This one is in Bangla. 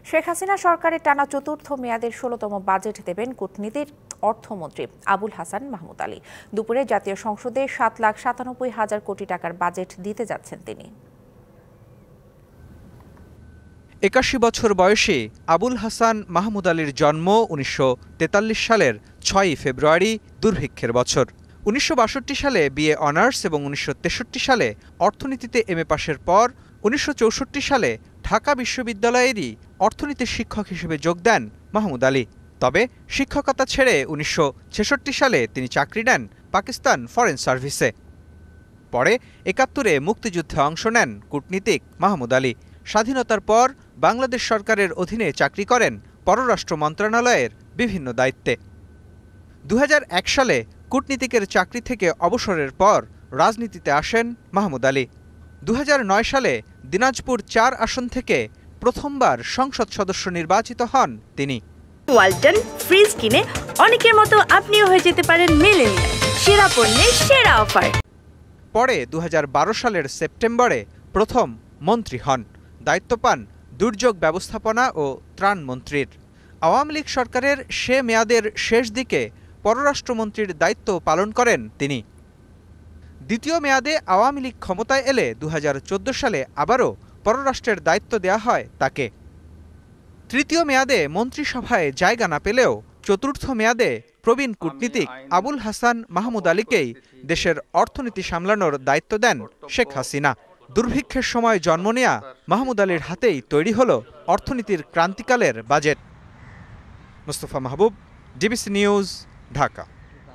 শেখ হাসিনা সরকারের টানা চতুর্থ মেয়াদের ১৬তম বাজেট দেবেন কূটনীতির অর্থমন্ত্রী আবুল হাসান মাহমুদ আলী। দুপুরে জাতীয় সংসদে ৭,৯৭,০০০ কোটি টাকার বাজেট দিতে যাচ্ছেন তিনি। ৮১ বছর বয়সী আবুল হাসান মাহমুদ আলীর জন্ম ১৯৪৩ সালের ৬ই ফেব্রুয়ারি, দুর্ভিক্ষের বছর। ১৯৬২ সালে বিএ অনার্স এবং ১৯৬৩ সালে অর্থনীতিতে এমএ পাশের পর ১৯৬৪ সালে ঢাকা বিশ্ববিদ্যালয়েরই অর্থনীতির শিক্ষক হিসেবে যোগ দেন মাহমুদ আলী। তবে শিক্ষকতা ছেড়ে ১৯৬৬ সালে তিনি চাকরি নেন পাকিস্তান ফরেন সার্ভিসে। পরে ৭১-এ মুক্তিযুদ্ধে অংশ নেন কূটনীতিক মাহমুদ আলী। স্বাধীনতার পর বাংলাদেশ সরকারের অধীনে চাকরি করেন পররাষ্ট্র মন্ত্রণালয়ের বিভিন্ন দায়িত্বে। ২০০১ সালে কূটনীতিকের চাকরি থেকে অবসরের পর রাজনীতিতে আসেন মাহমুদ আলী। ২০০৯ সালে দিনাজপুর ৪ আসন থেকে প্রথমবার সংসদ সদস্য নির্বাচিত হন তিনি। ওয়ালটন ফ্রিজ কিনে অনেকের মতো আপনিও হয়ে যেতে পারেন মিলেনিয়াল, সেরা পণ্যের সেরা অফার। পরে ২০১২ সালের সেপ্টেম্বরে প্রথম মন্ত্রী হন। দায়িত্ব পান দুর্যোগ ব্যবস্থাপনা ও ত্রাণ মন্ত্রীর। আওয়ামী লীগ সরকারের সে মেয়াদের শেষ দিকে পররাষ্ট্রমন্ত্রীর দায়িত্ব পালন করেন তিনি। দ্বিতীয় মেয়াদে আওয়ামী লীগ ক্ষমতায় এলে ২০১৪ সালে আবারও পররাষ্ট্রের দায়িত্ব দেয়া হয় তাকে। তৃতীয় মেয়াদে মন্ত্রিসভায় জায়গা না পেলেও চতুর্থ মেয়াদে প্রবীণ কূটনীতিক আবুল হাসান মাহমুদ আলীকেই দেশের অর্থনীতি সামলানোর দায়িত্ব দেন শেখ হাসিনা। দুর্ভিক্ষের সময় জন্ম নেয়া মাহমুদ আলীর হাতেই তৈরি হল অর্থনীতির ক্রান্তিকালের বাজেট। মুস্তফা মাহবুব, ডিবিসি নিউজ, ঢাকা।